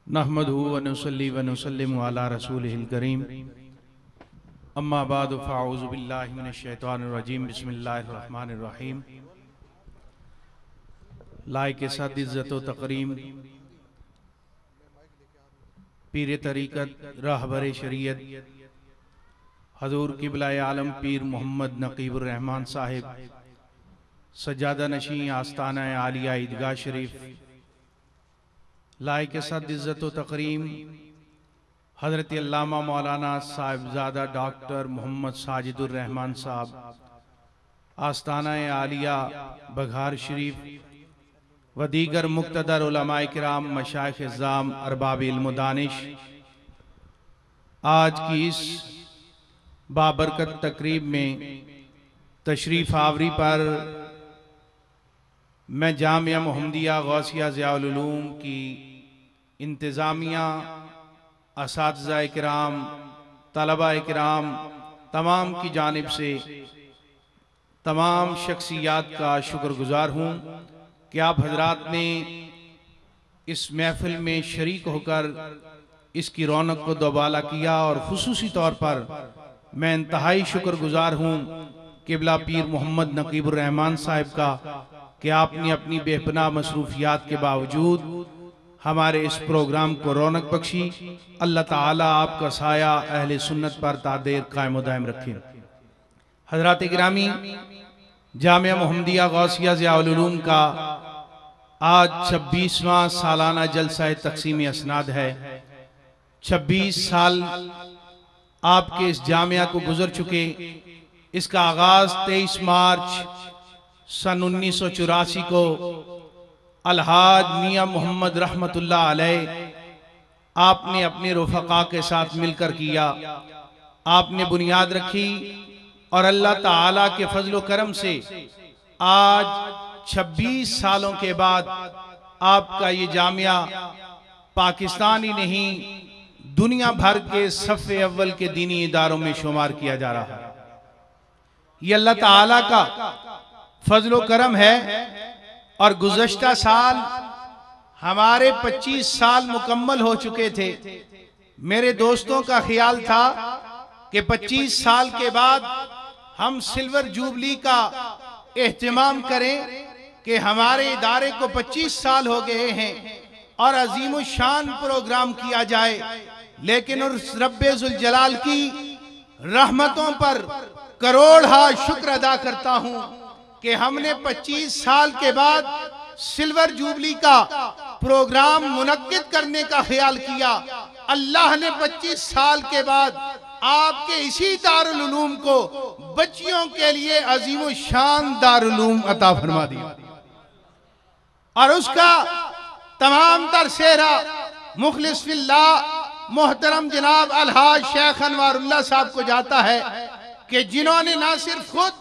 नहमदहु व नुसल्ली व नुसल्लिमु अला रसूलिहिल करीम अम्मा बाद फ़अऊज़ु बिल्लाहि मिनश शैतानिर रजीम बिस्मिल्लाहिर रहमानिर रहीम। लायक सद इज़्ज़त व तकरीम पीर तरीक़त रहबर शरीयत हज़ूर क़िबला आलम पीर मोहम्मद नक़ीबुर रहमान साहिब सज्जादा नशीं आस्ताना आलिया ईदगाह शरीफ लायक सद इज़्ज़त व तकरीम हज़रत अल्लामा मौलाना साहिबजादा डॉक्टर मोहम्मद साजिदुर रहमान साहब आस्ताना आलिया बघार शरीफ व दीगर मुक़्तदर उलमाए किराम मशाइख़ इज़्ज़ाम अरबाब इल्म दानिश आज की इस बाबरकत तकरीब में तशरीफ़ आवरी पर मैं जामिया मोहम्मदिया गौसिया ज़ियाउल उलूम की इंतज़ामिया, असातिज़ा किराम, तलबा किराम तमाम की जानिब से तमाम शख्सियात का शुक्रगुजार हूँ कि आप हजरात ने इस महफिल में शरीक होकर इसकी रौनक को दोबाला किया। और खुसूसी तौर पर मैं इंतहाई शुक्रगुजार हूँ क़िबला पीर मोहम्मद नक़ीबुर रहमान साहिब का कि आपने अपनी बेपनाह मसरूफियात के बावजूद हमारे इस प्रोग्राम को रौनक बख्शी। अल्लाह ताला आपका साया अहले सुन्नत पर तादेर कायम व दायम रखे। हजरात गिरामी, जामिया मोहम्मदिया गौसिया ज़ियाउल उलूम का आज 26वां सालाना जलसा तक़सीम असनाद है। 26 साल आपके इस जामिया को गुजर चुके। इसका आगाज 23 मार्च सन 1984 को अलहाज मियाँ मोहम्मद रहमतुल्लाह अलैह आपने अपने रुफ़क़ा के साथ मिलकर किया। आपने बुनियाद रखी और अल्लाह ताला के फजल करम से आज 26 सालों के बाद आपका ये जामिया पाकिस्तान ही नहीं दुनिया भर के सफ़े अव्वल के दीनी इदारों में शुमार किया जा रहा है। ये अल्लाह ताला का फजल करम है। और गुज़श्ता साल हमारे 25 साल मुकम्मल हो चुके थे। मेरे दोस्तों का ख्याल था कि 25 साल के बाद हम सिल्वर जुबली का एहतमाम करें कि हमारे इदारे को 25 साल हो गए हैं और अजीम शान प्रोग्राम किया जाए। लेकिन उस रब्बे जुल जलाल की रहमतों पर करोड़ हा शुक्र अदा करता हूं कि हमने 25 साल के बाद सिल्वर जुबली का प्रोग्राम मुनक्किद करने का ख्याल किया। अल्लाह ने 25 साल के बाद आपके इसी दारुल उलूम को बच्चियों के लिए अजीम शान दारुल उलूम अता फरमा दिया। और उसका तमाम तर सेहरा मुखलिस फिल्लाह मोहतरम जनाब अलहाज शेख अनवारुल्लाह साहब को जाता है कि जिन्होंने ना सिर्फ खुद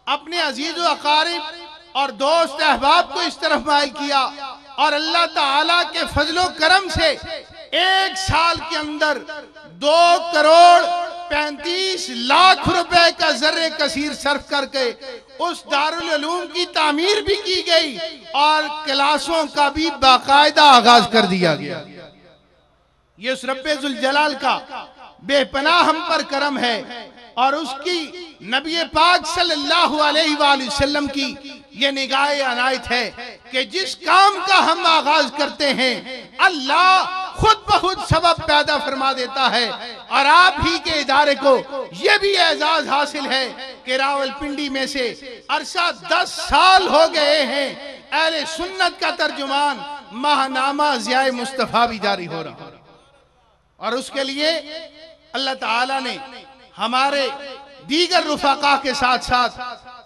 अपने अजीज व अकारिब और दोस्त अहबाब को इस तरफ माइल किया और अल्लाह ताला के फजलो करम से 1 साल के अंदर 2 करोड़ 35 लाख रुपए का जर्रे कसीर सर्फ करके उस दारुल उलूम की तामीर भी की गई और क्लासों का भी बाकायदा आगाज कर दिया गया। ये उस रब्बे जुल जलाल का बेपनाह हम पर करम है और उसकी नबी पाक सल्लल्लाहु अलैहि वसल्लम की ये निगाह अनायत है कि जिस काम का हम आगाज करते हैं अल्लाह खुद ब खुद सबब पैदा फरमा देता है। और आप ही के इदारे को ये भी एजाज हासिल है कि रावलपिंडी में से अरसा 10 साल हो गए हैं अहले सुन्नत का तर्जुमान माहनामा ज़िया मुस्तफ़ा भी जारी हो रहा है। और उसके लिए अल्लाह ताला ने हमारे दीगर रुफ़क़ा के साथ साथ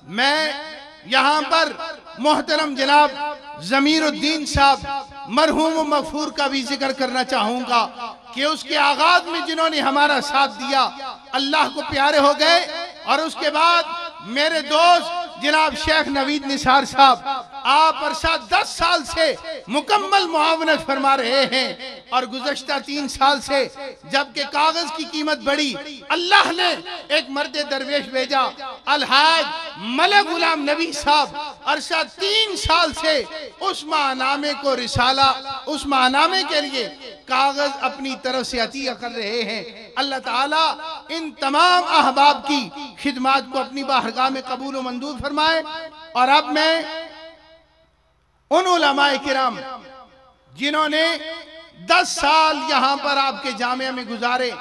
मैं यहाँ पर मोहतरम जनाब ज़मीरुद्दीन साहब मरहूम व मग़फ़ूर का भी जिक्र करना चाहूँगा कि उसके आगाज में जिन्होंने हमारा साथ दिया अल्लाह को प्यारे हो गए। और उसके बाद मेरे दोस्त जनाब शेख नवीद निसार साहब आप अरसा 10 साल से मुकम्मल मुआवनत फरमा रहे हैं और गुज़श्ता 3 साल से जबकि कागज की कीमत बढ़ी, अल्लाह ने एक मर्द दरवेश भेजा, अलहाज मलक गुलाम नबी साहब अरसा 3 साल से उस माहनामे को रिसाला, उस माहनामे के लिए कागज अपनी तरफ से अतिया कर रहे हैं। अल्लाह ताला इन तमाम अहबाब की खिदमत को अपनी बारगाह में कबूल व मंजूर फरमाए। और अब मैं उन उलमाए किराम जिन्होंने 10 साल यहां पर आपके जामिया में गुजारे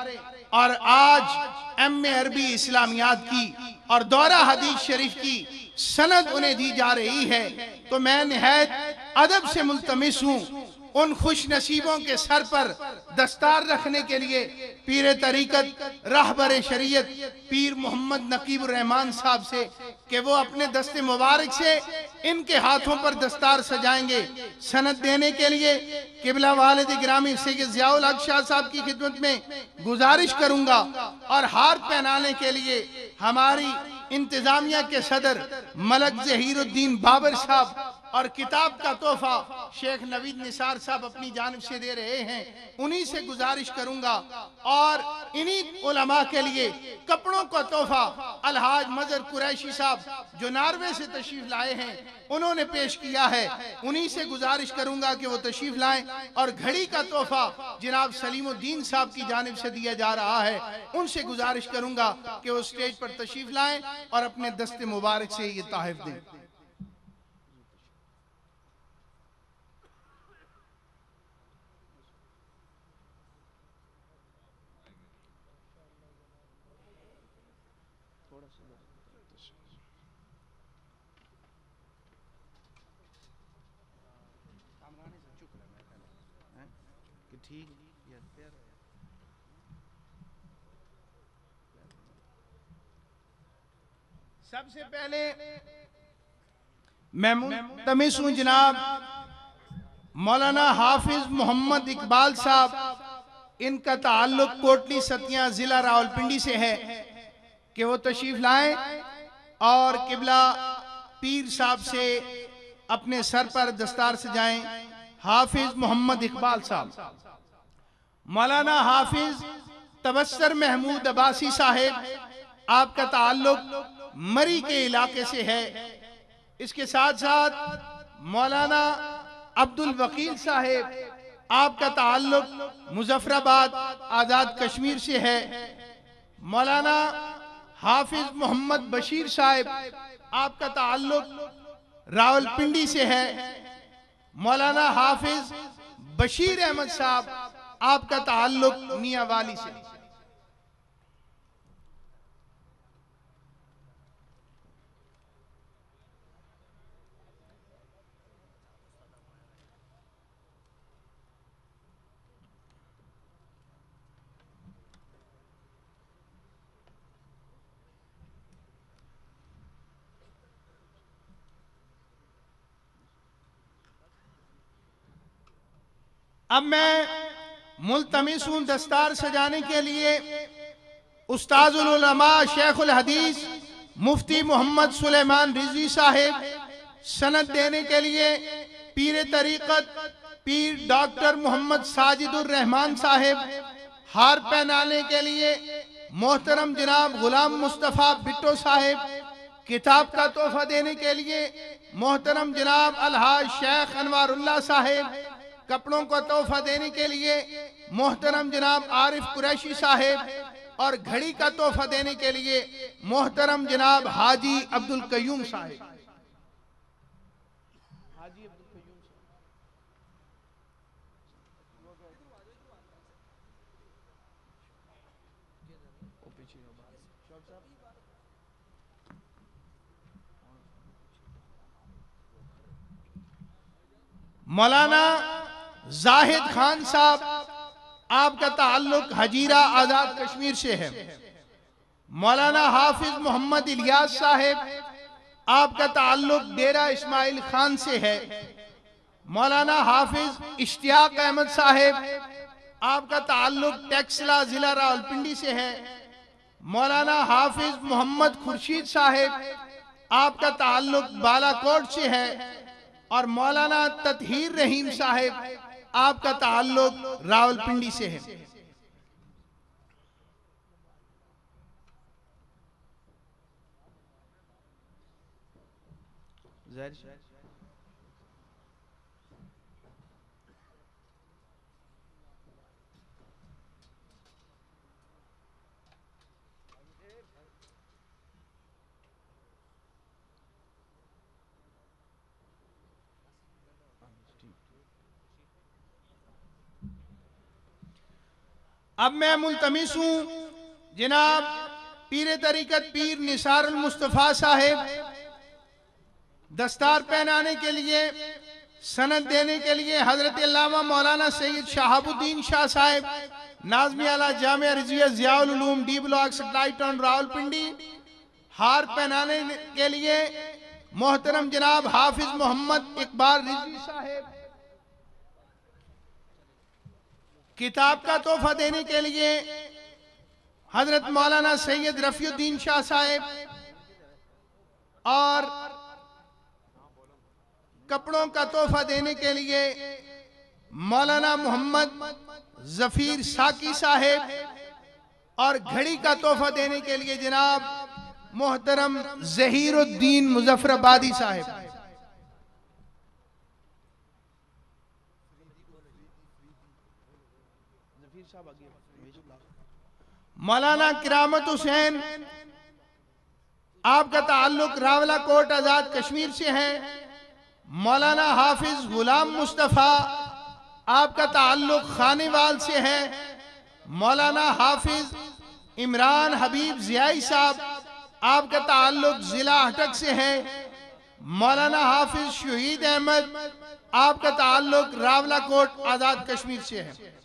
और आज एम.ए. अरबी इस्लामियात की और दौरा हदीस शरीफ की सनद उन्हें दी जा रही है, तो मैं निहायत अदब से मुल्तमिस हूं उन खुश नसीबों के सर पर दस्तार रखने के लिए पीर तरीकत रहबर शरीयत पीर मोहम्मद नकीबुर रहमान साहब से कि वो अपने दस्ते मुबारक से इनके हाथों पर दस्तार सजाएंगे। सनद देने के लिए किबला वालिद गिरामी सैयद ज़ियाउल हक शाह साहब की खिदमत में गुजारिश करूंगा और हार पहनाने के लिए हमारी इंतजामिया के सदर मलक ज़हीरुद्दीन बाबर साहब और किताब का तोहफा शेख नवीद निसार साहब अपनी जानिब से दे रहे हैं, उन्हीं से गुजारिश करूंगा। और इन्हीं उलमा के लिए कपड़ों का तोहफा अलहाज मजर कुरैशी साहब जो नार्वे से तशरीफ लाए हैं उन्होंने पेश किया है, उन्हीं से गुजारिश करूंगा कि वो तशरीफ लाएं। और घड़ी का तोहफा जनाब सलीमुद्दीन साहब की जानिब से दिया जा रहा है, उनसे गुजारिश करूंगा कि वो स्टेज पर तशरीफ लाएं और अपने दस्ते मुबारक से ये तोहफा दें। सबसे पहले मैं मुल्तमिस हूं जनाब मौलाना हाफिज मोहम्मद इकबाल साहब, इनका ताल्लुक कोटली सतिया जिला रावलपिंडी से है, कि वो तशरीफ लाएं और किबला पीर साहब से अपने सर पर दस्तार सजाएं। हाफिज मोहम्मद इकबाल साहब। मौलाना हाफिज तबस्सुर महमूद अब्बासी साहेब, आपका ताल्लुक मरी के इलाके से है। इसके साथ साथ मौलाना अब्दुल वकील साहेब, आपका ताल्लुक मुजफ्फराबाद आजाद कश्मीर से है। मौलाना हाफिज मोहम्मद बशीर साहेब, आपका ताल्लुक रावलपिंडी से है। मौलाना हाफिज बशीर अहमद साहब, आपका ताल्लुक मियांवाली से। अब मैं मुल्तमिस हूं दस्तार सजाने के लिए उस्ताजुल उलमा शेखुल हदीस मुफ्ती मोहम्मद सुलेमान रिजवी साहेब, सनद देने के लिए पीर तरीकत पीर डॉक्टर मोहम्मद साजिदुर रहमान साहेब, हार पहनाने के लिए मोहतरम जनाब गुलाम मुस्तफ़ा बिट्टो साहेब, किताब का तोहफा देने के लिए मोहतरम जनाब अलहाज शेख अनवारुल्लाह साहेब, कपड़ों का तोहफा देने के लिए मोहतरम जनाब आरिफ कुरैशी साहेब, और घड़ी का तोहफा देने के लिए मोहतरम जनाब हाजी अब्दुल कयूम साहेब। मौलाना जाहिद खान साहब, आपका ताल्लुक हजीरा आजाद कश्मीर से है। मौलाना हाफिज मोहम्मद इलियास साहेब, आपका ताल्लुक डेरा इस्माइल खान से है। मौलाना हाफिज इश्तियाक अहमद साहेब, आपका ताल्लुक टेक्सला जिला रावलपिंडी से है। मौलाना हाफिज मोहम्मद खुर्शीद साहेब, आपका ताल्लुक बालाकोट से है। और मौलाना ततहीर रहीम साहब, आपका ताल्लुक रावलपिंडी से है। अब मैं मुल्तमिस हूं जनाब पीर तरीकत पीर निसारुल मुस्तफ़ा साहेब दस्तार पहनाने के लिए, सनद देने के लिए हजरत अल्लामा मौलाना सैयद शहाबुद्दीन शाह साहेब, नाज़मी आला Jamia Rizvia Ziaul Uloom D block satellite town Rawalpindi. हार पहनाने के लिए मोहतरम जनाब हाफिज मोहम्मद इकबाल रिजवी साहेब। किताब का तोहफा देने के लिए हजरत मौलाना सैयद रफीउद्दीन शाह साहेब, और कपड़ों का तोहफा देने के लिए मौलाना मोहम्मद जफीर साकी साहेब, और घड़ी का तोहफा देने के लिए जनाब मोहतरम जहीरुद्दीन मुजफ्फराबादी साहेब। मौलाना किरामत हुसैन, आपका ताल्लुक रावला कोट आजाद कश्मीर से है। मौलाना हाफिज गुलाम मुस्तफ़ा, आपका ताल्लुक खानेवाल से है। मौलाना हाफिज इमरान हबीब ज़ियाई साहब, आपका ताल्लुक जिला हटक से है। मौलाना हाफिज शहीद अहमद, आपका ताल्लुक रावला कोट आजाद कश्मीर से है।